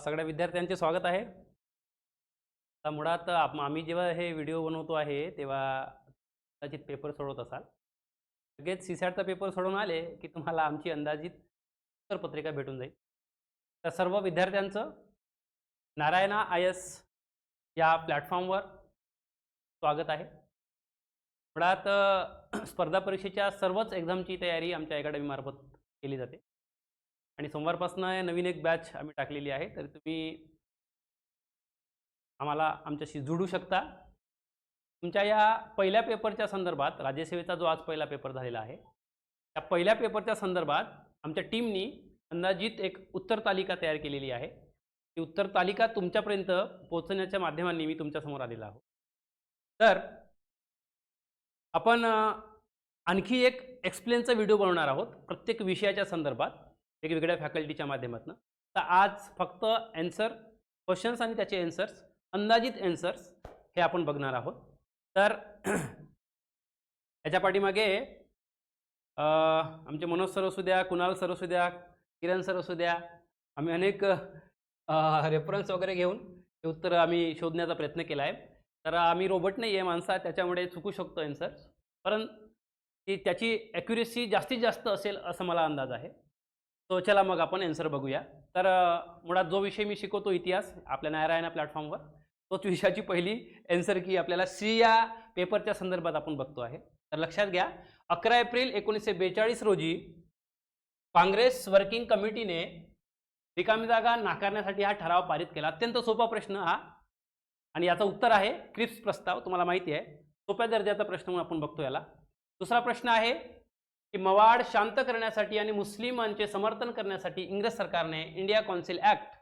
सगळ्या विद्यार्थ्यांचे स्वागत आहे. आता मुळात आम्ही जेव्हा हे व्हिडिओ बनवतो आहे तेव्हा कदाचित पेपर सोडवत असाल. लगेच सीसॅटचा पेपर सोडवून आले की तुम्हाला आमची अंदाजित उत्तरपत्रिका भेटून जाईल. तर सर्व विद्यार्थ्यांचं नारायणा आय-एस या प्लॅटफॉर्मवर स्वागत आहे. मुळात स्पर्धा परीक्षेच्या सर्वच एक्झामची तयारी आमच्या अकॅडमीमार्फत केली जाते आणि सोमवारपासून नवीन एक बॅच आम्ही टाकलेली आहे. तर तुम्ही आम्हाला आमच्याशी जोडू शकता. तुमच्या या पहिल्या पेपरच्या संदर्भात राज्यसेवेचा जो आज पहिला पेपर झालेला आहे, त्या पहिल्या पेपरच्या संदर्भात आमच्या टीमनी अंदाजित एक उत्तर तालिका तयार केलेली आहे. ती उत्तर तालिका तुमच्यापर्यंत पोहोचवण्याच्या माध्यमांनी मी तुमच्यासमोर आलेला आहोत. तर आपण आणखी एक एक्सप्लेनचा व्हिडिओ बनवणार आहोत प्रत्येक विषयाच्या संदर्भात वेगवेगळ्या फॅकल्टीच्या माध्यमातून. तर आज फक्त ॲन्सर क्वेश्चन्स आणि त्याचे ॲन्सर्स, अंदाजित ॲन्सर्स हे आपण बघणार आहोत. तर याच्या पाठीमागे आमचे मनोज सर असू द्या, कुणाल सर असू द्या, किरण सर असू द्या, आम्ही अनेक रेफरन्स वगैरे घेऊन हे उत्तर आम्ही शोधण्याचा प्रयत्न केला आहे. तर आम्ही रोबोट नाही आहे, माणसा, त्याच्यामुळे चुकू शकतो ॲन्सर्स, परंतु त्याची ॲक्युरेसी जास्तीत जास्त असेल असं मला अंदाज आहे. तो चला मग आपण ॲन्सर बघूया. तर मुळात जो विषय मी शिकवतो इतिहास आपल्या नारायणा प्लॅटफॉर्मवर, तोच विषयाची पहिली ॲन्सर की आपल्याला सी या पेपरच्या संदर्भात आपण बघतो आहे. तर लक्षात घ्या, 11 एप्रिल 1942 रोजी काँग्रेस वर्किंग कमिटीने रिकामी जागा नाकारण्यासाठी हा ठराव पारित केला. अत्यंत सोपा प्रश्न हा आणि याचं उत्तर आहे क्रिप्स प्रस्ताव. तुम्हाला माहिती आहे, सोप्या दर्जाचा प्रश्न म्हणून आपण बघतो याला. दुसरा प्रश्न आहे की मवाड शांत करण्यासाठी आणि मुस्लिमांचे समर्थन करण्यासाठी इंग्रज सरकारने इंडिया कौन्सिल ॲक्ट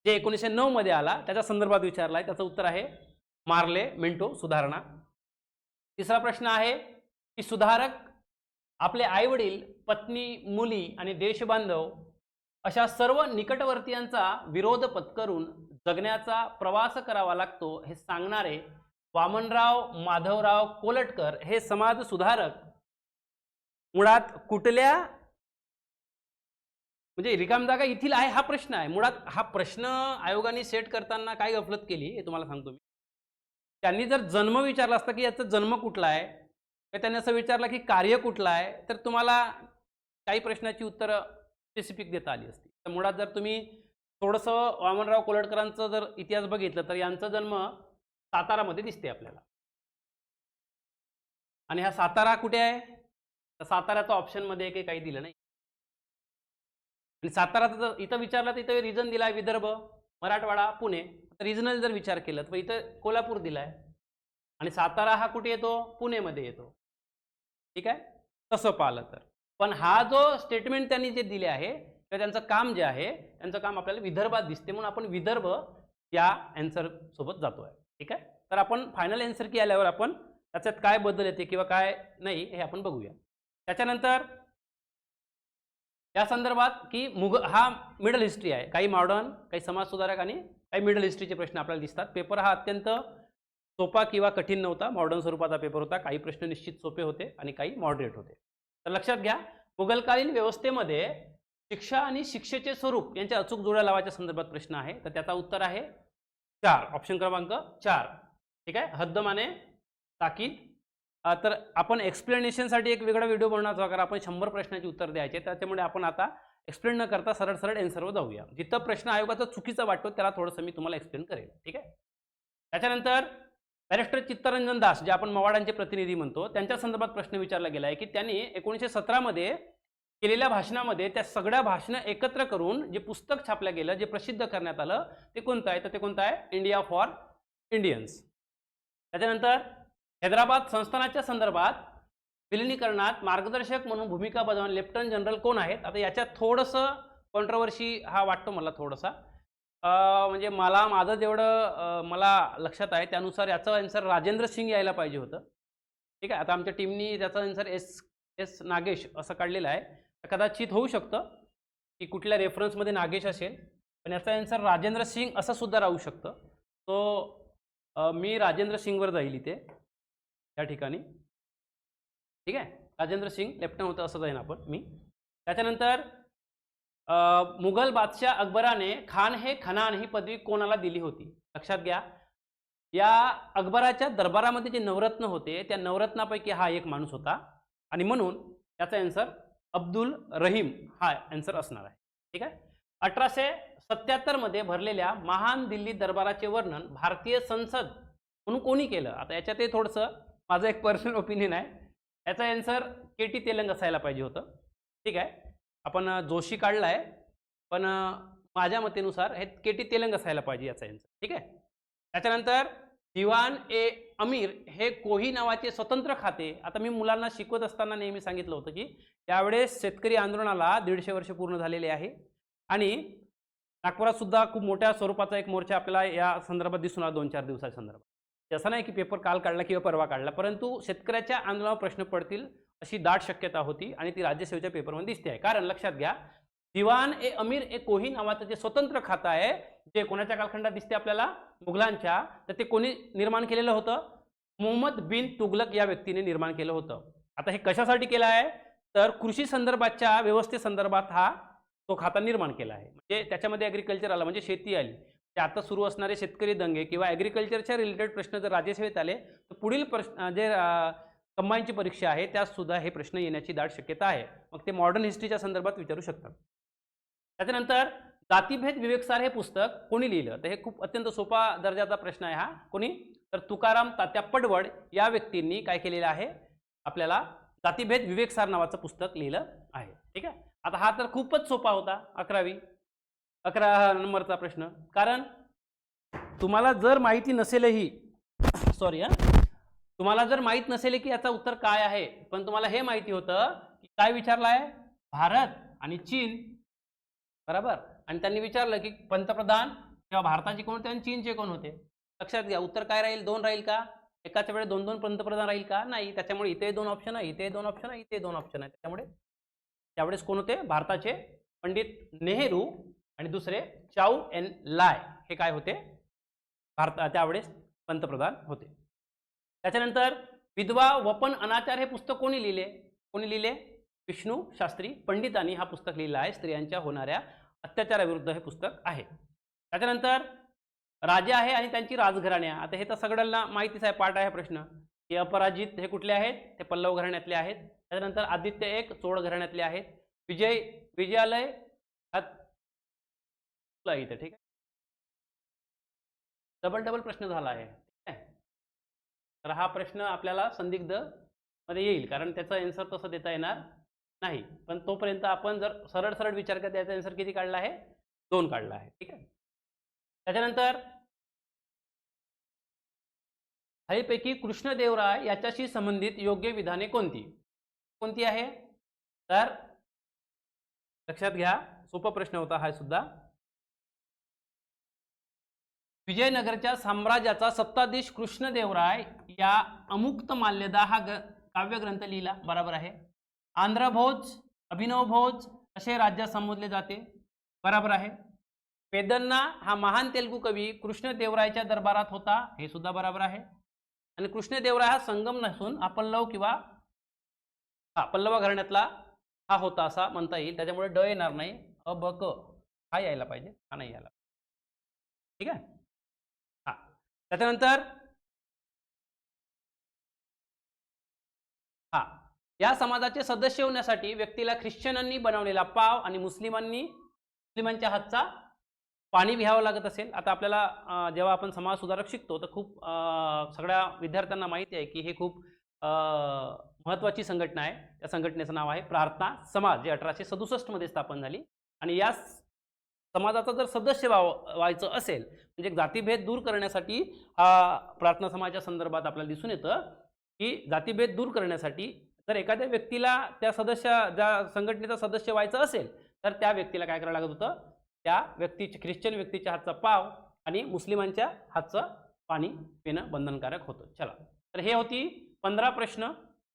जे 1909 मध्ये आला त्याच्या संदर्भात विचारला आहे. त्याचं उत्तर आहे मार्ले मिंटो सुधारणा. तिसरा प्रश्न आहे की सुधारक आपले आईवडील, पत्नी, मुली आणि देशबांधव अशा सर्व निकटवर्तीयांचा विरोध पत्करून जगण्याचा प्रवास करावा लागतो हे सांगणारे वामनराव माधवराव कोलटकर हे समाज सुधारक मुळात कुठल्या, म्हणजे रिकाम जागा येथील आहे हा प्रश्न आहे. मुळात हा प्रश्न आयोगाने सेट करताना काय गफलत केली हे तुम्हाला सांगतो मी. त्यांनी जर जन्म विचारला असता की याचा जन्म कुठला आहे, तर त्यांनी असं विचारलं की कार्य कुठलं आहे, तर तुम्हाला काही प्रश्नाची उत्तरं स्पेसिफिक देता आली असती. तर मुळात जर तुम्ही थोडंसं वामनराव कोलटकरांचं जर इतिहास बघितलं तर यांचा जन्म सातारामध्ये दिसते आपल्याला. आणि हा सातारा कुठे आहे, तर साताऱ्याचा ऑप्शनमध्ये काही दिलं नाही. आणि साताराचं जर इथं विचारलं तर इथं रिजन दिला आहे विदर्भ, मराठवाडा, पुणे. तर रिजनल जर विचार केला तर इथं कोल्हापूर दिला आहे आणि सातारा हा कुठे येतो, पुणेमध्ये येतो. ठीक आहे, तसं पाहिलं तर. पण हा जो स्टेटमेंट त्यांनी जे दिले आहे तर त्यांचं काम जे आहे, त्यांचं काम आपल्याला विदर्भात दिसते, म्हणून आपण विदर्भ या ॲन्सर सोबत जातो आहे. ठीक आहे, तर आपण फायनल ॲन्सर की आल्यावर आपण त्याच्यात काय बदल येते किंवा काय नाही हे आपण बघूया. त्याच्यानंतर या संदर्भात की हा मिडल हिस्ट्री आहे, काही मॉडर्न, काही समाजसुधारक आणि काही मिडल हिस्ट्रीचे प्रश्न आपल्याला दिसतात. पेपर हा अत्यंत सोपा किंवा कठीण नव्हता, मॉडर्न स्वरूपाचा पेपर होता. काही प्रश्न निश्चित सोपे होते आणि काही मॉडरेट होते. तर लक्षात घ्या, मुघलकालीन व्यवस्थेमध्ये शिक्षा आणि शिक्षेचे स्वरूप यांच्या अचूक जोड्या लावायच्या संदर्भात प्रश्न आहे. तर त्याचा उत्तर आहे 4, ऑप्शन क्रमांक 4. ठीक आहे, हद्द माने ताकीद. तर आपण एक्सप्लेनेशनसाठी एक वेगळा व्हिडिओ बनवण्याचा वगैरे आपण 100 प्रश्नाची उत्तर द्यायचे, त्याच्यामुळे आपण आता एक्सप्लेन न करता सरळ सरळ ॲन्सरवर जाऊया. जिथं प्रश्न आयोगाचा चुकीचा वाटतो त्याला थोडंसं मी तुम्हाला एक्सप्लेन करेल. ठीक आहे, त्याच्यानंतर बॅरिस्टर चित्तरंजन दास, जे आपण मवाडांचे प्रतिनिधी म्हणतो, त्यांच्या संदर्भात प्रश्न विचारला गेला आहे की त्यांनी 1917 मध्ये केलेल्या भाषणामध्ये त्या सगळ्या भाषणं एकत्र करून जे पुस्तक छापलं गेलं, जे प्रसिद्ध करण्यात आलं, ते कोणतं आहे, तर ते कोणतं आहे, इंडिया फॉर इंडियन्स. त्याच्यानंतर हैदराबाद संस्थानाच्या संदर्भात विलिनीकरणात मार्गदर्शक म्हणून भूमिका बजावणारे लेफ्टनंट जनरल कोण आहेत. आता याच्यात थोडंसं कॉन्ट्रोवर्सी हा वाटतो मला थोडासा, म्हणजे माझं जेवढं मला लक्षात आहे त्यानुसार याचं आन्सर राजेंद्र सिंग यायला पाहिजे होतं. ठीक आहे, आता आमच्या टीमनी त्याचा आन्सर एस नागेश असं काढलेलं आहे. तर कदाचित होऊ शकतं की कुठल्या रेफरन्समध्ये नागेश असेल, पण याचा आन्सर राजेंद्र सिंग असं सुद्धा राहू शकतं. तो मी राजेंद्र सिंगवर जाईल इथे या ठिकाणी. ठीक आहे, राजेंद्र सिंग लेफ्टनंट होतं असं जाईन आपण मी. त्याच्यानंतर मुघल बादशाह अकबराने खान हे खनान ही पदवी कोणाला दिली होती? लक्षात घ्या, या अकबराच्या दरबारामध्ये जे नवरत्न होते त्या नवरत्नापैकी हा एक माणूस होता आणि म्हणून याचा आन्सर अब्दुल रहीम हा आन्सर असणार आहे. ठीक आहे. 1877 मध्ये भरलेल्या महान दिल्ली दरबाराचे वर्णन भारतीय संसद म्हणून कोणी केलं? आता याच्यात हे थोडंसं माझं एक पर्सनल ओपिनियन आहे. याचा आन्सर के.टी. तेलंग असायला पाहिजे होतं. ठीक आहे. आपण जोशी काढला आहे, पण माझ्या मतेनुसार हे के.टी. तेलंग असायला पाहिजे याचा आन्सर. ठीक आहे. त्याच्यानंतर दिवान ए अमीर हे कोही नावाचे स्वतंत्र खाते. आता मी मुलांना शिकवत असताना नेहमी सांगितलं होतं की त्यावेळेस शेतकरी आंदोलनाला 150 वर्ष पूर्ण झालेले आहे आणि नागपुरात सुद्धा खूप मोठ्या स्वरूपाचा एक मोर्चा आपल्याला या संदर्भात दिसून आला 2-4 दिवसाच्या संदर्भात. असं नाही की पेपर काल काढला किंवा परवा काढला, परंतु शेतकऱ्याच्या आंदोलनावर प्रश्न पडतील अशी दाट शक्यता होती आणि ती राज्यसेवेच्या पेपरमध्ये दिसते आहे. कारण लक्षात घ्या, दिवान ए अमीर ए कोही नावाचं जे स्वतंत्र खातं आहे जे कोणाच्या कालखंडात दिसते आपल्याला? मुघलांच्या. तर ते कोणी निर्माण केलेलं होतं? मोहम्मद बिन तुगलक या व्यक्तीने निर्माण केलं होतं. आता हे कशासाठी केलं आहे? तर कृषी संदर्भाच्या व्यवस्थेसंदर्भात हा तो खाता निर्माण केला आहे. म्हणजे त्याच्यामध्ये ॲग्रिकल्चर आलं, म्हणजे शेती आली. ते आता सुरू असणारे शेतकरी दंगे किंवा ॲग्रिकल्चरच्या रिलेटेड प्रश्न जर राज्यसेवेत आले तर पुढील प्रश्न जे कंबाईनची परीक्षा आहे त्यात सुद्धा हे प्रश्न येण्याची दाट शक्यता आहे. मग ते मॉडर्न हिस्ट्रीच्या संदर्भात विचारू शकतात. त्याच्यानंतर जातीभेद विवेकसार हे पुस्तक कोणी लिहिलं? तर हे खूप अत्यंत सोपा दर्जाचा प्रश्न आहे हा. कोणी? तर तुकाराम तात्या पडवळ या व्यक्तींनी काय केलेलं आहे? आपल्याला जातीभेद विवेकसार नावाचं पुस्तक लिहिलं आहे. ठीक आहे. आता हा तर खूपच सोपा होता. 11 नंबरचा प्रश्न. कारण तुम्हाला जर माहिती नसेलही सॉरी तुम्हाला जर माहित नसेल की याचं उत्तर काय आहे, पण तुम्हाला हे माहिती होतं की काय विचारलं आहे? भारत आणि चीन. बरोबर. आणि त्यांनी विचारलं की पंतप्रधान किंवा भारताचे कोण होते आणि चीनचे कोण होते? लक्षात घ्या, उत्तर काय राहील? 2 राहील का? एकाच वेळेस 2-2 पंतप्रधान राहील का? नाही. त्याच्यामुळे इथे 2 ऑप्शन आहे, इथे 2 ऑप्शन आहे, इथे 2 ऑप्शन आहे. त्याच्यामुळे त्यावेळेस कोण होते? भारताचे पंडित नेहरू आणि दुसरे चाऊ एन लाय हे काय होते? त्यावेळेस पंतप्रधान होते. त्याच्यानंतर विधवा वपन अनाचार हे पुस्तक कोणी लिहिले? कोणी लिहिले? विष्णू शास्त्री पंडितांनी हा पुस्तक लिहिलं आहे. स्त्रियांच्या होणाऱ्या अत्याचाराविरुद्ध हे पुस्तक आहे. त्याच्यानंतर राजे आहे आणि त्यांची राजघराण्या. आता हे तर सगळ्यांना माहितीच आहे, पाठ आहे प्रश्न. हे अपराजित हे कुठले आहेत? ते पल्लव घराण्यातले आहेत. त्याच्यानंतर आदित्य एक चोळ घराण्यातले आहेत. विजयालय इथे. ठीक आहे. डबल प्रश्न झाला आहे. ठीक आहे. तर हा प्रश्न आपल्याला संदिग्ध मध्ये येईल, कारण त्याचा आन्सर तसं देता येणार नाही. पण तोपर्यंत आपण जर सरळ विचार करता याचा आन्सर किती काढला आहे? 2 काढला आहे. ठीक आहे. त्याच्यानंतर खालीलपैकी कृष्णदेवराय याच्याशी संबंधित योग्य विधाने कोणती आहे? तर लक्षात घ्या, सोपा प्रश्न होता हा सुद्धा. विजयनगरच्या साम्राज्याचा सत्ताधीश कृष्णदेवराय या अमुक्त माल्यदा हा काव्यग्रंथ लिहिला. बरोबर आहे. आंध्रभोज अभिनव भोज असे राज्यात संबोधले जाते. बरोबर आहे. पेदन्ना हा महान तेलुगू कवी कृष्णदेवरायच्या दरबारात होता. हे सुद्धा बरोबर आहे. आणि कृष्णदेवराय हा संगम नसून पल्लव किंवा पल्लव घराण्यातला हा होता असा म्हणता येईल. त्याच्यामुळे ड येणार नाही. अ ब क हा यायला पाहिजे, हा नाही यायला. ठीक आहे. त्याच्यानंतर या समाजाचे सदस्य होण्यासाठी व्यक्तीला ख्रिश्चनांनी बनवलेला पाव आणि मुस्लिमांच्या हातचा पाणी घ्यावं लागत असेल. आता आपल्याला जेव्हा आपण समाज सुधारक शिकतो तर खूप सगळ्या विद्यार्थ्यांना माहिती आहे की हे खूप महत्त्वाची संघटना आहे. त्या संघटनेचं नाव आहे प्रार्थना समाज, जे 1867 मध्ये स्थापन झाली. आणि या समाजाचा जर सदस्य व्हायचं असेल म्हणजे जातीभेद दूर करण्यासाठी हा प्रार्थना समाजाच्या संदर्भात आपल्याला दिसून येतं की जातीभेद दूर करण्यासाठी जर एखाद्या व्यक्तीला त्या ज्या संघटनेचा सदस्य व्हायचं असेल तर त्या व्यक्तीला काय करावं लागत होतं? त्या ख्रिश्चन व्यक्तीच्या हातचा पाव आणि मुस्लिमांच्या हातचं पाणी पिणं बंधनकारक होतं. चला, तर हे होती 15 प्रश्न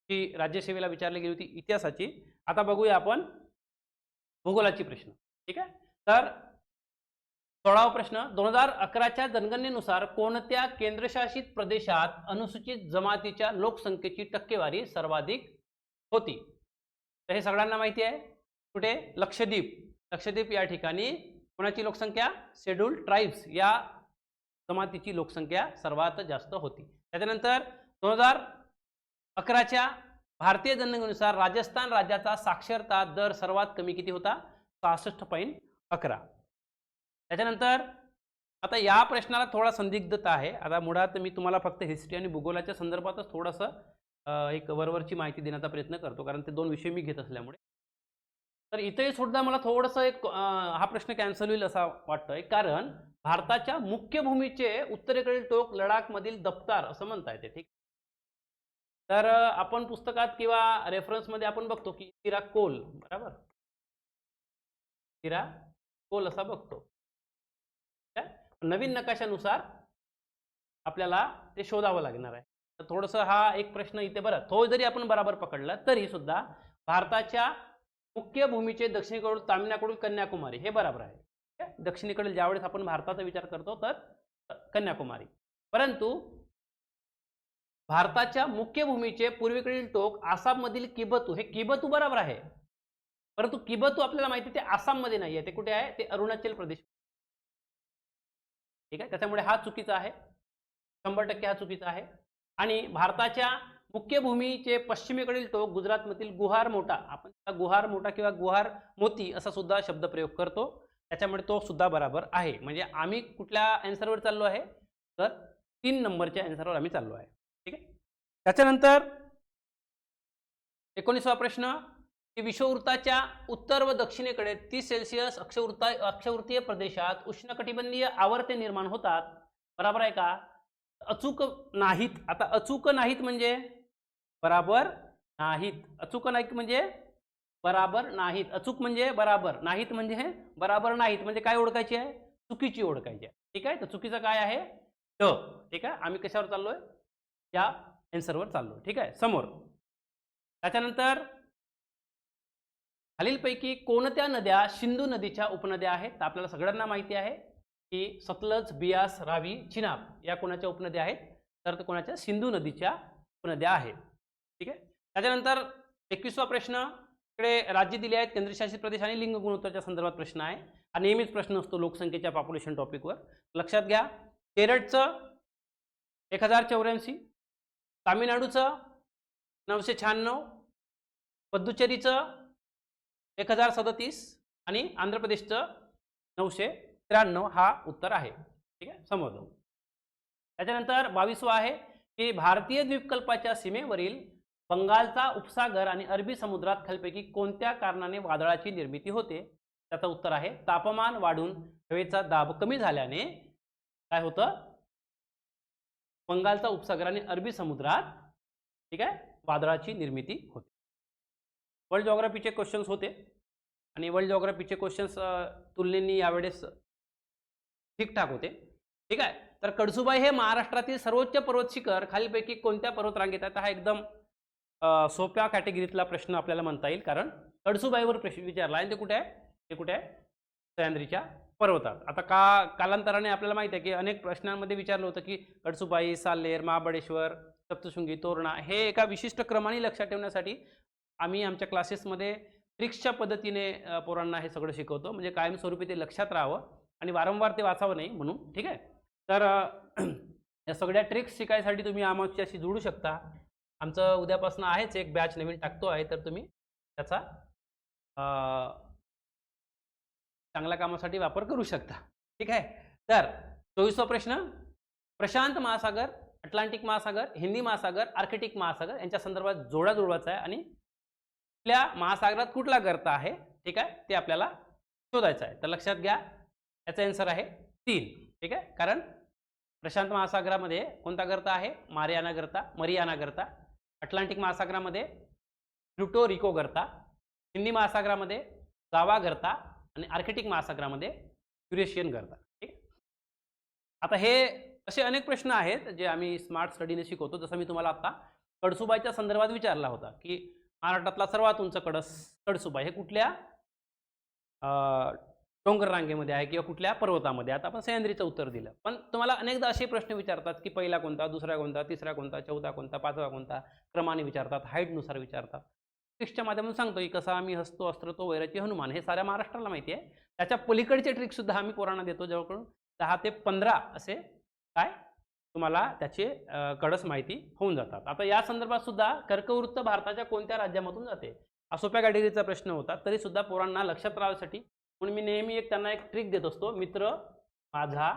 जी राज्यसेवेला विचारली गेली होती इतिहासाची. आता बघूया आपण भूगोलाची प्रश्न. ठीक आहे. तर 16वा प्रश्न. 2011च्या जनगणनेनुसार कोणत्या केंद्रशासित प्रदेशात अनुसूचित जमातीच्या लोकसंख्येची टक्केवारी सर्वाधिक होती? तर हे सगळ्यांना माहिती आहे. कुठे? लक्षद्वीप. लक्षद्वीप या ठिकाणी कोणाची लोकसंख्या, शेड्यूल्ड ट्राईब्स या जमातीची लोकसंख्या सर्वात जास्त होती. त्याच्यानंतर 2011च्या भारतीय जनगणनेनुसार राजस्थान राज्याचा साक्षरता दर सर्वात कमी किती होता, 66.11. त्याच्यानंतर आता या प्रश्नाला थोडा संदिग्धता आहे. आता मुळात मी तुम्हाला फक्त हिस्ट्री आणि भूगोलाच्या संदर्भातच थोडंसं एक वरवरची माहिती देण्याचा प्रयत्न करतो, कारण ते दोन विषय मी घेत असल्यामुळे. तर इथे सुद्धा मला थोडंसं एक हा प्रश्न कॅन्सल होईल असा वाटतोय, कारण भारताच्या मुख्य भूमीचे उत्तरेकडील टोक लडाखमधील दफ्तार असं म्हणता येते. ठीक. तर आपण पुस्तकात किंवा रेफरन्समध्ये आपण बघतो की इराकोल, बरोबर, इराकोल असा बघतो. नवीन नकाशानुसार आपल्याला ते शोधावं लागणार आहे. तर थोडंसं हा एक प्रश्न इथे बरं, तो जरी आपण बरोबर पकडला तरी सुद्धा भारताच्या मुख्य भूमीचे दक्षिणेकडून तामिळनाडू कन्याकुमारी हे बरोबर आहे. दक्षिणेकडील ज्यावेळेस आपण भारताचा विचार करतो तर कन्याकुमारी, परंतु भारताच्या मुख्य भूमीचे पूर्वेकडील टोक आसाममधील किबतू, हे किबतू बरोबर आहे, परंतु किबतू आपल्याला माहिती आहे ते आसाममध्ये नाही आहे, ते कुठे आहे, ते अरुणाचल प्रदेश. ठीक आहे, त्याच्यामुळे हा चुकीचा आहे, 100% हा चुकीचा आहे. आणि भारताच्या मुख्य भूमीचे पश्चिमेकडील टोक गुजरातमधील गुहार मोठा, आपण गुहार मोठा किंवा गुहार मोती असा सुद्धा शब्दप्रयोग करतो, त्याच्यामुळे तो सुद्धा बरोबर आहे. म्हणजे आम्ही कुठल्या आन्सरवर चाललो आहे, तर 3 नंबरच्या आन्सरवर आम्ही चाललो आहे. ठीक आहे. त्याच्यानंतर 19वा प्रश्न की विषुववृत्ताच्या उत्तर व दक्षिणेकडे 30 सेल्सिअस अक्षवृत्तीय प्रदेशात उष्णकटिबंधीय आवर्ते निर्माण होतात, बरोबर आहे का? अचूक नाहीत. आता अचूक नाहीत म्हणजे बराबर नाहीत, अचूक नाहीत म्हणजे बराबर नाहीत, अचूक म्हणजे बराबर, नाहीत म्हणजे बराबर नाहीत, म्हणजे काय ओळखायची आहे, चुकीची ओळखायची आहे. ठीक आहे, तर चुकीचं काय आहे, ड. ठीक आहे, आम्ही कशावर चाललोय, या आन्सरवर चाललोय. ठीक आहे, समोर. त्याच्यानंतर खालीलपैकी कोणत्या नद्या सिंधू नदीच्या उपनद्या आहेत? तर आपल्याला सगळ्यांना माहिती आहे की सतलज, बियास, रावी, चिनाब या कोणाच्या उपनद्या आहेत, तर ते कोणाच्या, सिंधू नदीच्या उपनद्या आहेत. ठीक आहे. त्याच्यानंतर 21वा प्रश्न, इकडे राज्य दिले आहेत, केंद्रशासित प्रदेश आणि लिंग गुणोत्तराच्या संदर्भात प्रश्न आहे. हा नेहमीच प्रश्न असतो लोकसंख्येच्या पॉप्युलेशन टॉपिकवर. लक्षात घ्या, केरळचं 1084, तामिळनाडूचं 996, पुदुच्चेरीचं 1037 आणि आंध्र प्रदेशचं 993 हा उत्तर आहे. ठीक आहे, समोर जाऊ. त्याच्यानंतर 22वा आहे की भारतीय द्वीपकल्पाच्या सीमेवरील बंगालचा उपसागर आणि अरबी समुद्रात खालीलपैकी कोणत्या कारणाने वादळाची निर्मिती होते? त्याचं उत्तर आहे तापमान वाढून हवेचा दाब कमी झाल्याने काय होतं, बंगालचा उपसागर आणि अरबी समुद्रात, ठीक आहे, वादळाची निर्मिती होते. वर्ल्ड जॉग्राफीचे क्वेश्चन्स होते आणि वर्ल्ड जॉग्राफीचे क्वेश्चन्स तुलनेने यावेळेस ठीकठाक होते. ठीक आहे. तर कळसुबाई हे महाराष्ट्रातील सर्वोच्च पर्वत शिखर खालीलपैकी कोणत्या पर्वतरांगेत आहे? हा एकदम सोप्या कॅटेगरीतला प्रश्न आपल्याला म्हणता येईल, कारण कळसुबाईवर प्रश्न विचारला आणि ते कुठे आहे, ते कुठे आहे, सह्याद्रीच्या पर्वतात. आता कालांतराने आपल्याला माहिती आहे की अनेक प्रश्नांमध्ये विचारलं होतं की कळसुबाई, साल्हेर, महाबळेश्वर, सप्तशृंगी, तोरणा हे एका विशिष्ट क्रमाने लक्षात ठेवण्यासाठी आम्ही आमच्या क्लासेसमध्ये ट्रिक्सच्या पद्धतीने पोरांना हे सगळं शिकवतो, म्हणजे कायमस्वरूपी ते लक्षात राहावं आणि वारंवार ते वाचावं नाही म्हणून. ठीक आहे. तर या सगळ्या ट्रिक्स शिकायसाठी तुम्ही आमच्याशी जोडू शकता. आमचं उद्यापासून आहेच एक बॅच नवीन टाकतो आहे, तर तुम्ही त्याचा चांगल्या कामासाठी वापर करू शकता. ठीक आहे. तर 24वा प्रश्न, प्रशांत महासागर, अटलांटिक महासागर, हिंदी महासागर, आर्कटिक महासागर यांच्या संदर्भात जोडा जुळवायचा आहे आणि कुठल्या महासागरात कुठला गर्त आहे, ठीक आहे, ते आपल्याला शोधायचं आहे. तर लक्षात घ्या, याचा आन्सर आहे 3. ठीक आहे, कारण प्रशांत महासागरामध्ये कोणता गर्त आहे, मरियाना गर्ता, अटलांटिक महासागरामध्ये प्लुटो रिको गर्ता, हिंदी महासागरामध्ये जावा गर्ता आणि आर्कटिक महासागरामध्ये युरेशियन गर्ता. ठीक. आता हे असे अनेक प्रश्न आहेत जे आम्ही स्मार्ट स्टडीने शिकवतो. जसं मी तुम्हाला आता कळसुबाईच्या संदर्भात विचारला होता की महाराष्ट्रातला सर्वात उंच कळसुबाई हे कुठल्या डोंगर रांगेमध्ये आहे किंवा कुठल्या पर्वतामध्ये. आता आपण सह्याद्रीचं उत्तर दिलं, पण तुम्हाला अनेकदा असे प्रश्न विचारतात की पहिला कोणता, दुसरा कोणता, तिसरा कोणता, चौथा कोणता, पाचवा कोणता, क्रमाने विचारतात, हाईटनुसार विचारतात. ट्रिक्सच्या माध्यमातून सांगतो की कसा आम्ही हसतो अस्त्र तो वैराची हनुमान, हे साऱ्या महाराष्ट्राला माहिती आहे. त्याच्या पलीकडचे ट्रिक सुद्धा आम्ही पोरांना देतो, जवळकडून 10 ते 15 असे काय तुम्हाला त्याचे कडस माहिती होऊन जातात. आता या संदर्भात सुद्धा कर्कवृत्त भारताच्या कोणत्या राज्यामधून जाते, हा सोप्या कॅटेगरीचा प्रश्न होता. तरी सुद्धा पोरांना लक्षात राहण्यासाठी म्हणून मी नेहमी त्यांना एक ट्रिक देत असतो, मित्र माझा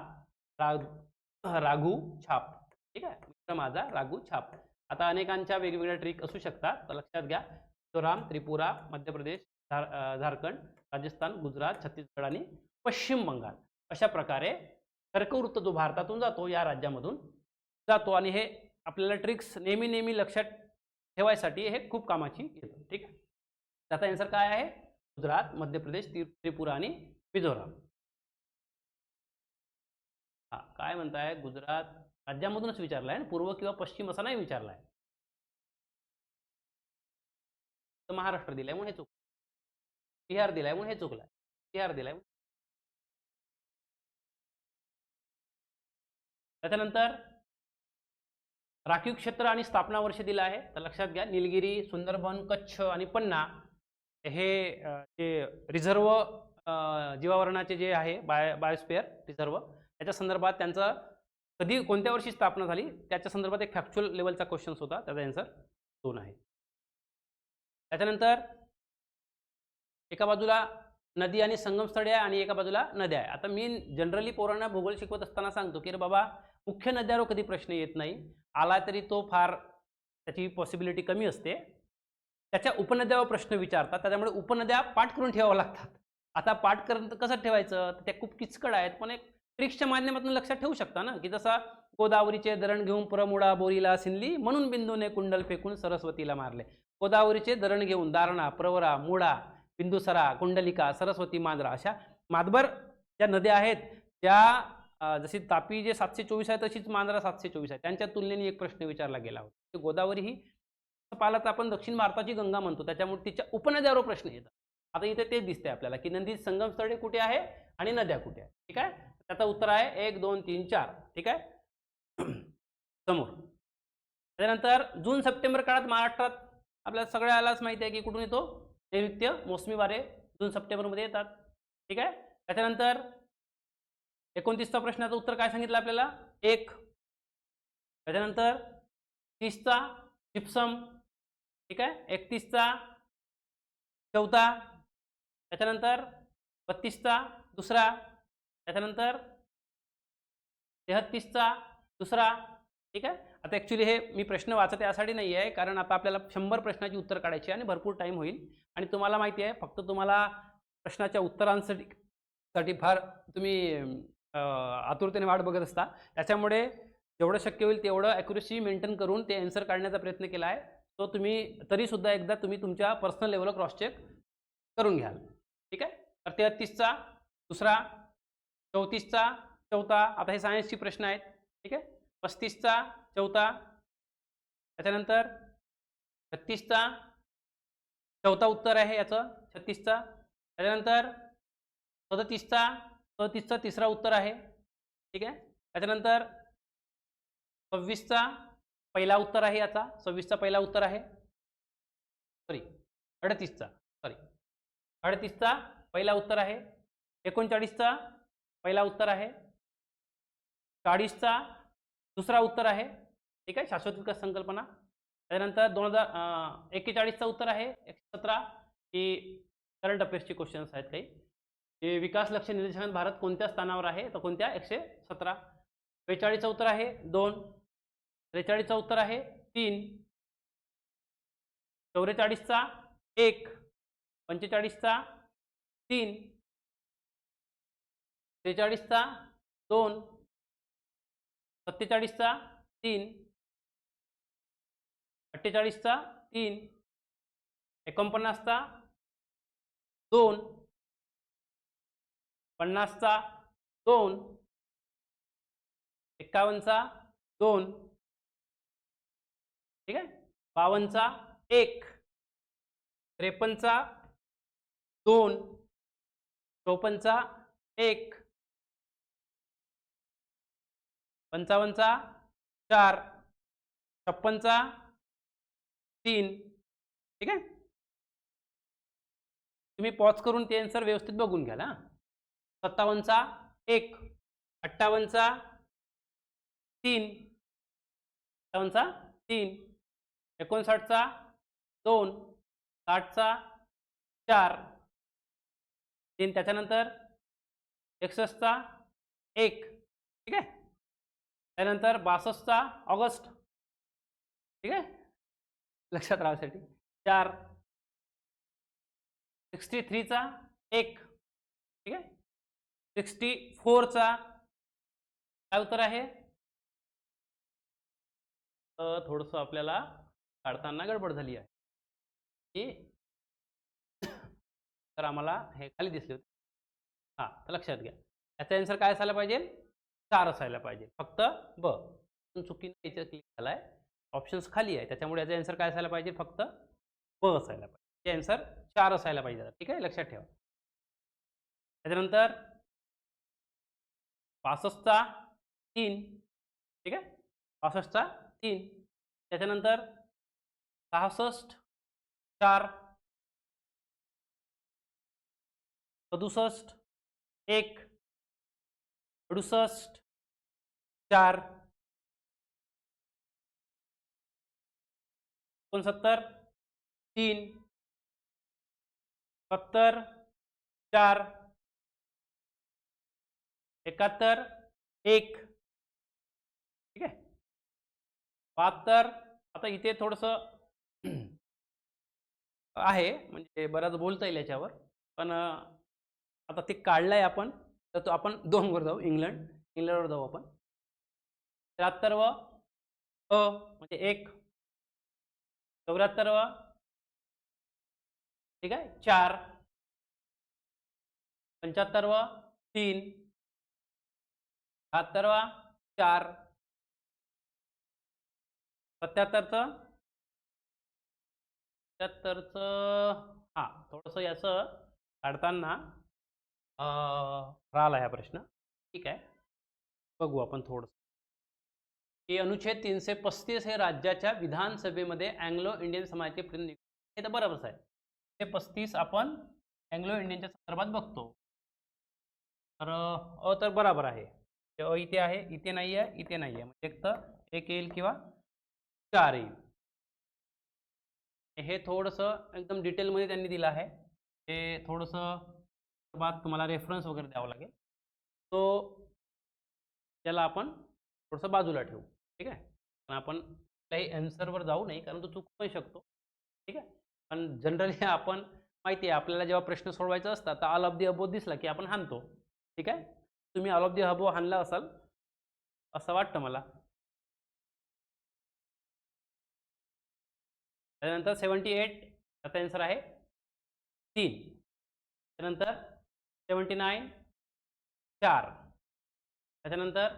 राघू छाप. ठीक आहे, मित्र माझा राघू छाप. आता अनेकांच्या वेगवेगळ्या ट्रिक असू शकतात, तर लक्षात घ्या. मिझोराम, त्रिपुरा, मध्य प्रदेश, झारखंड, राजस्थान, गुजरात, छत्तीसगड आणि पश्चिम बंगाल अशा प्रकारे कर्कवृत्त जो भारतातून जातो या राज्यामधून जातो. आणि हे आपल्याला ट्रिक्स नेहमी लक्षात ठेवायसाठी हे खूप कामाची येतं. ठीक आहे, त्याचा आन्सर काय आहे? गुजरात, मध्य प्रदेश, त्रिपुरा आणि मिझोराम. हा, काय म्हणताय? गुजरात राज्यामधूनच विचारलाय, पूर्व किंवा पश्चिम असा नाही विचारलाय. तर महाराष्ट्र दिलाय म्हणून हे चुकलं, बिहार दिलाय म्हणून हे चुकलाय, बिहार दिलाय. त्याच्यानंतर राखीव क्षेत्र आणि स्थापना वर्ष दिलं आहे, तर लक्षात घ्या. निलगिरी, सुंदरबन, कच्छ आणि पन्ना हे जे रिझर्व जीवावरणाचे जे आहे बायोस्फिअर रिझर्व, त्याच्या संदर्भात त्यांचं कधी कोणत्या वर्षी स्थापना झाली त्याच्या संदर्भात एक फॅक्च्युअल लेवलचा क्वेश्चन होता, त्याचा आन्सर 2 आहे. त्याच्यानंतर एका बाजूला नदी आणि संगमस्थळे आहे आणि एका बाजूला नद्या आहे. आता मी जनरली पोरांना भूगोल शिकवत असताना सांगतो की रे बाबा, मुख्य नद्यावर कधी प्रश्न येत नाही, आला तरी तो फार त्याची पॉसिबिलिटी कमी असते. त्याच्या उपनद्यावर प्रश्न विचारतात, त्याच्यामुळे उपनद्या पाठ करून ठेवावं लागतात. आता पाठ कसं ठेवायचं, तर त्या खूप किचकट आहेत, पण एक ट्रिक्सच्या माध्यमातून लक्षात ठेवू शकता ना, की जसा गोदावरीचे धरण घेऊन पुरमुडा बोरीला सिनली, म्हणून बिंदूने कुंडल फेकून सरस्वतीला मारले. गोदावरीचे धरण घेऊन दारणा, प्रवरा, मुळा, बिंदुसरा, कुंडलिका, सरस्वती, मांजरा अशा मातभर ज्या नद्या आहेत त्या जशी तापी जे 724 आहे तशीच मांजरा 724 आहे. त्यांच्या तुलनेने एक प्रश्न विचारला गेला होता. गोदावरी ही पालात आपण दक्षिण भारताची गंगा म्हणतो, त्याच्यामुळे तिच्या उपनद्यावर प्रश्न येतात. आता इथे तेच दिसतंय आपल्याला की नदी संगमस्थळे कुठे आहे आणि नद्या कुठे आहे. ठीक आहे, त्याचं उत्तर आहे 1 2 3 4. ठीक आहे, समोर. त्यानंतर जून सप्टेंबर काळात महाराष्ट्रात आपल्याला सगळ्यालाच माहिती आहे की कुठून येतो, नैऋत्य मोसमी वारे जून सप्टेंबरमध्ये येतात. ठीक आहे, त्याच्यानंतर 29चा प्रश्नाचं उत्तर काय सांगितलं आपल्याला? 1. त्याच्यानंतर 30चा जिप्सम. ठीक आहे, 31चा चौथा, त्याच्यानंतर 32चा दुसरा, त्याच्यानंतर 33चा दुसरा. ठीक आहे, आता ॲक्च्युली हे मी प्रश्न वाचत यासाठी नाही आहे, कारण आता आपल्याला 100 प्रश्नाची उत्तर काढायची आणि भरपूर टाईम होईल. आणि तुम्हाला माहिती आहे, फक्त तुम्हाला प्रश्नाच्या उत्तरांसाठी फार तुम्ही आतुरतेने वाट बघत असता. त्याच्यामुळे जेवढं शक्य होईल तेवढं ॲक्युरेसी मेंटेन करून ते आन्सर काढण्याचा प्रयत्न केला आहे. तो तुम्ही तरीसुद्धा एकदा तुम्ही तुमच्या पर्सनल लेवलवर क्रॉस चेक करून घ्याल. ठीक आहे, तर 33चा दुसरा, 34चा चौथा. आता हे सायन्सचे प्रश्न आहेत. ठीक आहे, 35चा चौथा, त्याच्यानंतर 36चा चौथा उत्तर आहे याचं 36चा. त्याच्यानंतर 37चा तिसरा उत्तर आहे. ठीक आहे, त्याच्यानंतर 26चा पहिला उत्तर आहे याचा, 26चा पहिला उत्तर आहे. सॉरी 38चा पहिला उत्तर आहे. 39चा पहिला उत्तर आहे. 40चा दुसरा उत्तर आहे. ठीक आहे, शाश्वत विकास संकल्पना. त्यानंतर 41चा उत्तर आहे. 117 ही करंट अफेअर्सचे क्वेश्चन्स आहेत काही. हे विकास लक्ष्य निर्देशांकात भारत कोणत्या स्थानावर आहे, तर कोणत्या 117. 42चा उत्तर आहे 2. 43चा उत्तर आहे 3. 44चा 1. 45चा 3. 46चा 2. 47चा 3. 48चा 3. 49चा 2. 50चा 2. 51चा 2. ठीक आहे, 52चा 1. 53चा 2. 54चा 1. 55चा 4. 56चा 3. ठीक आहे, तुम्ही पॉज करून ते आन्सर व्यवस्थित बघून घ्याल हां. 57चा 1, 58चा 3, 58चा 3, 59चा 2, 60चा 4, 3 त्याच्यानंतर 61चा 1, ठीक आहे. त्यानंतर 62चा ऑगस्ट, ठीक आहे, लक्षात राहण्यासाठी 4, 63चा 1, ठीक आहे. 64चा काय उत्तर आहे? थोडंसं आपल्याला काढताना गडबड झाली आहे की तर आम्हाला हे खाली दिसले होते. हां, तर लक्षात घ्या. याचा आन्सर काय असायला पाहिजे? 4 असायला पाहिजे. फक्त ब. चुकीने इथे क्लिक झालाय. ऑप्शन्स खाली आहे. त्याच्यामुळे याचा आन्सर काय असायला पाहिजे? फक्त ब असायला पाहिजे. हे आन्सर 4 असायला पाहिजे. ठीक आहे, लक्षात ठेवा. त्याच्यानंतर 65चा 3, ठीक आहे. 65चा 3, त्याच्यानंतर 66, 4, 67, 1, 68, 4, 69, 3, 70, 4, 71, 1, ठीक आहे. 72. आता इथे थोडंसं आहे, म्हणजे बराच बोलता येईल याच्यावर, पण आता ते काढलंय आपण, तर तो आपण 2 वर जाऊ. इंग्लंडवर जाऊ आपण. 73व अ म्हणजे 1, 74व, ठीक आहे, 4, 75व 3, 76वा 4, 77चं 77चं हां, थोडंसं याचं काढताना राहिला हा प्रश्न. ठीक आहे, बघू आपण थोडंसं. की अनुच्छेद 335 हे राज्याच्या विधानसभेमध्ये अँग्लो इंडियन समाजाचे प्रतिनिधी, हे तर बरोबरच आहे. 335 आपण अँग्लो इंडियनच्या संदर्भात बघतो. तर अ तर बरोबर आहे. अ इथे आहे, इथे नाही आहे, इथे नाही आहे. म्हणजे एक तर 1 येईल किंवा 4 येईल. हे थोडंसं एकदम डिटेलमध्ये त्यांनी दिलं आहे. हे थोडंसं बाद तुम्हाला रेफरन्स वगैरे द्यावा लागेल. तो त्याला आपण थोडंसं बाजूला ठेवू. ठीक आहे. पण आपण काही आन्सरवर जाऊ नये, कारण तो चुकू पण शकतो. ठीक आहे. पण जनरली आपण माहिती आहे, आपल्याला जेव्हा प्रश्न सोडवायचा असतात, तर ऑल ऑफ दी अबोव दिसला की आपण हाणतो. ठीक आहे. तुम्ही ऑल ऑफ दी अबोव हाणला असाल असं वाटतं मला. त्यानंतर 78 त्याचा आन्सर आहे 3. त्यानंतर 79 4. त्याच्यानंतर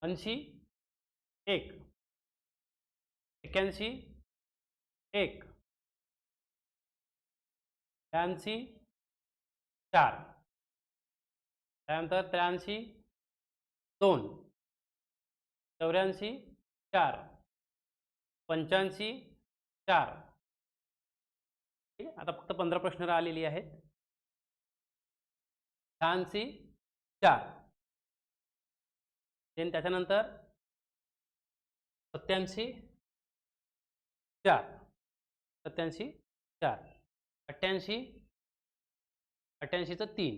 80 1. 81 1. 82 4. त्यानंतर 83 2. 84 4. 85 4. ठीक आहे. आता फक्त 15 प्रश्न राहिलेली आहेत. 86 4. देन त्याच्यानंतर 87 4. 87 4. 88 88चं 3.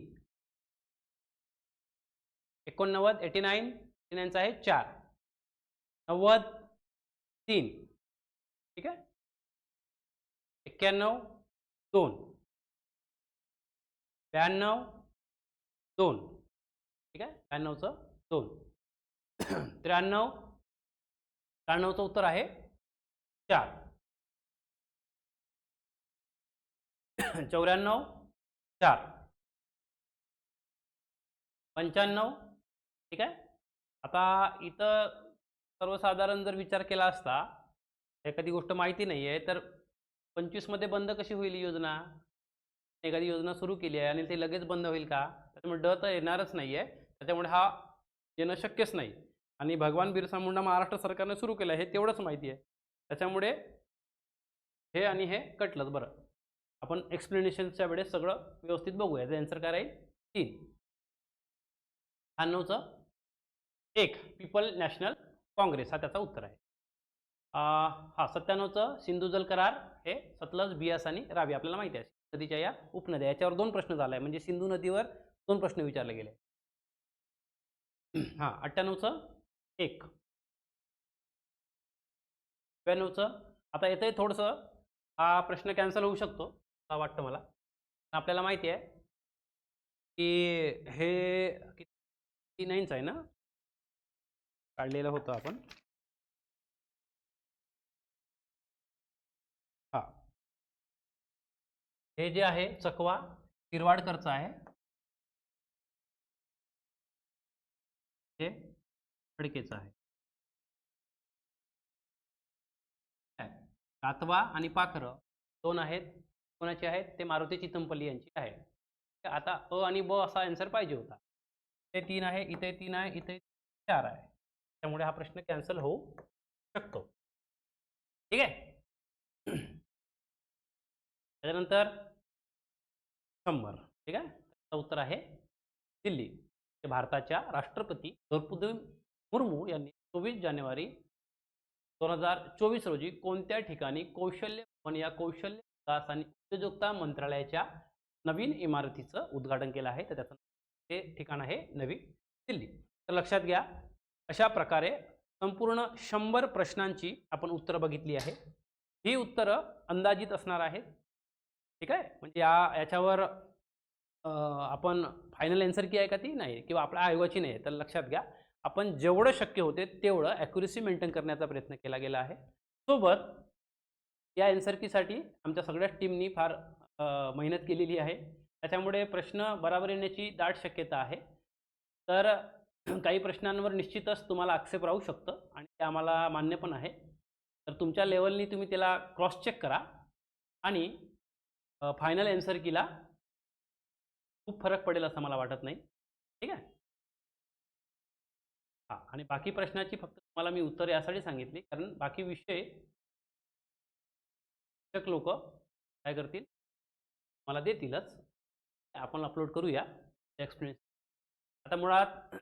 89 89 89चं आहे 4. 90 3. ठीक आहे. 91 2. 92 2. ठीक आहे. 92चं 2. 93 93चं उत्तर आहे 4. 94 4. 95. ठीक आहे. आता इथं सर्वसाधारण जर विचार केला असता, एखादी गोष्ट माहिती नाही आहे, तर 25 मध्ये बंद कशी होईल योजना? एखादी योजना सुरू केली आहे आणि ती लगेच बंद होईल का? त्याच्यामुळे ड तर येणारच नाही आहे. त्याच्यामुळे हा येणं शक्यच नाही. आणि भगवान बिरसा मुंडा महाराष्ट्र सरकारने सुरू केलं आहे, हे तेवढंच माहिती आहे. त्याच्यामुळे हे आणि हे कटलंच. बरं, आपण एक्सप्लेनेशनच्या वेळेस सगळं व्यवस्थित बघूया. याचं आन्सर काय राहील? 3. 96चं 1 पीपल नॅशनल काँग्रेस हा त्याचा उत्तर आहे. हां 97चं सिंधू जल करार हे सतलज, बियास आणि रावी आपल्याला माहिती आहे नदीच्या या उपनद्या. याच्यावर 2 प्रश्न झाला आहे म्हणजे सिंधू नदीवर 2 प्रश्न विचारले गेले. हां 98चं 1. 92चं आता येतंय थोडंसं हा प्रश्न कॅन्सल होऊ शकतो असं वाटतं मला. आपल्याला माहिती आहे की हे 89चं आहे ना? काढलेलं होतं आपण. हां. हे जे आहे चकवा शिरवाडकरचं आहे. हे खडकेचं आहे. कातवा आणि पाखरं 2 आहेत. कोणाचे आहेत? ते मारुती चितमपल्ली यांची आहे. आता अ आणि ब असा आन्सर पाहिजे होता. ते 3 आहे, इथे 3 आहे, इथे 4 आहे. त्यामुळे हा प्रश्न कॅन्सल होऊ शकतो. ठीक आहे? त्याच्यानंतर 100 ठीक आहे? त्याचं उत्तर आहे दिल्ली. ते भारताच्या राष्ट्रपती द्रौपदी मुर्मू यांनी 24 जानेवारी 2024 रोजी कोणत्या ठिकाणी कौशल्य भवन या कौशल्य विकास आणि उद्योजकता मंत्रालयाच्या नवीन इमारतीचं उद्घाटन केलं आहे. तर त्याचं हे ठिकाण आहे नवी दिल्ली. तर लक्षात घ्या अशा प्रकारे संपूर्ण 100 प्रश्नांची आपण उत्तरं बघितली आहे. ही उत्तरं अंदाजित असणार आहेत. ठीक आहे? म्हणजे याच्यावर आपण फायनल आन्सर की आहे का ती नाही किंवा आपल्या आयोगाची नाही आहे. तर लक्षात घ्या आपण जेवढं शक्य होते तेवढं ॲक्युरेसी मेंटेन करण्याचा प्रयत्न केला गेला आहे. सोबत या आन्सर कीसाठी आमच्या सगळ्याच टीमनी फार मेहनत केलेली आहे. त्याच्यामुळे प्रश्न बरोबर येण्याची दाट शक्यता आहे. तर काही प्रश्नांवर निश्चितच तुम्हाला आक्षेप राहू शकतं आणि ते आम्हाला मान्य पण आहे. तर तुमच्या लेव्हलनी तुम्ही त्याला क्रॉस चेक करा आणि फायनल आन्सर कीला खूप फरक पडेल असं मला वाटत नाही. ठीक आहे? हां आणि बाकी प्रश्नाची फक्त तुम्हाला मी उत्तर यासाठी सांगितली कारण बाकी विषय शिक्षक लोकं काय करतील? मला देतीलच. आपण अपलोड करूया एक्सप्लेनेशन. आता मुळात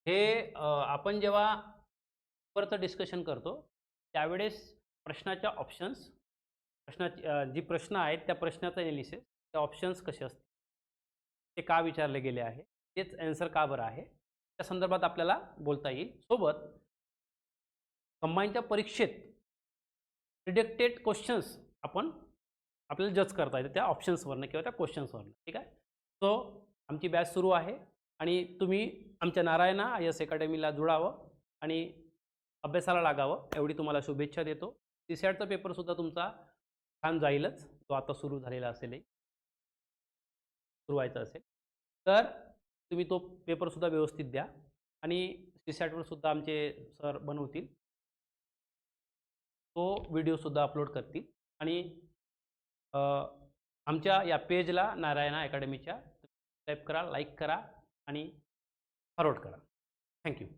हे आपण जेव्हा पेपरचं डिस्कशन करतो त्यावेळेस प्रश्नाच्या ऑप्शन्स प्रश्नाची जी प्रश्न आहेत त्या प्रश्नाचं एनालिसिस ते ऑप्शन्स कसे असतील? ते का विचारले गेले आहे? तेच आन्सर का बरं आहे? त्या संदर्भात आपल्याला बोलता येईल. सोबत कंबाईनच्या परीक्षेत प्रिडिक्टेड क्वेश्चन्स आपल्याला जज करता येतं त्या ऑप्शन्सवरनं किंवा त्या क्वेश्चन्सवरनं. ठीक आहे? सो आमची बॅच सुरू आहे आणि तुम्ही आमच्या नारायणा IAS अकॅडमीला जुळावं आणि अभ्यासाला लागावं एवढी तुम्हाला शुभेच्छा देतो. CSATचा पेपरसुद्धा तुमचा छान जाईलच. तो आता सुरू झालेला असेलही. सुरू व्हायचा असेल. तर तुम्ही तो पेपरसुद्धा व्यवस्थित द्या आणि CSATवर सुद्धा आमचे सर बनवतील. तो व्हिडिओसुद्धा अपलोड करतील आणि आमच्या या पेजला नारायणा अकॅडमीच्या सबस्क्राईब करा, लाईक करा आणि फॉरवर्ड करा. Thank you.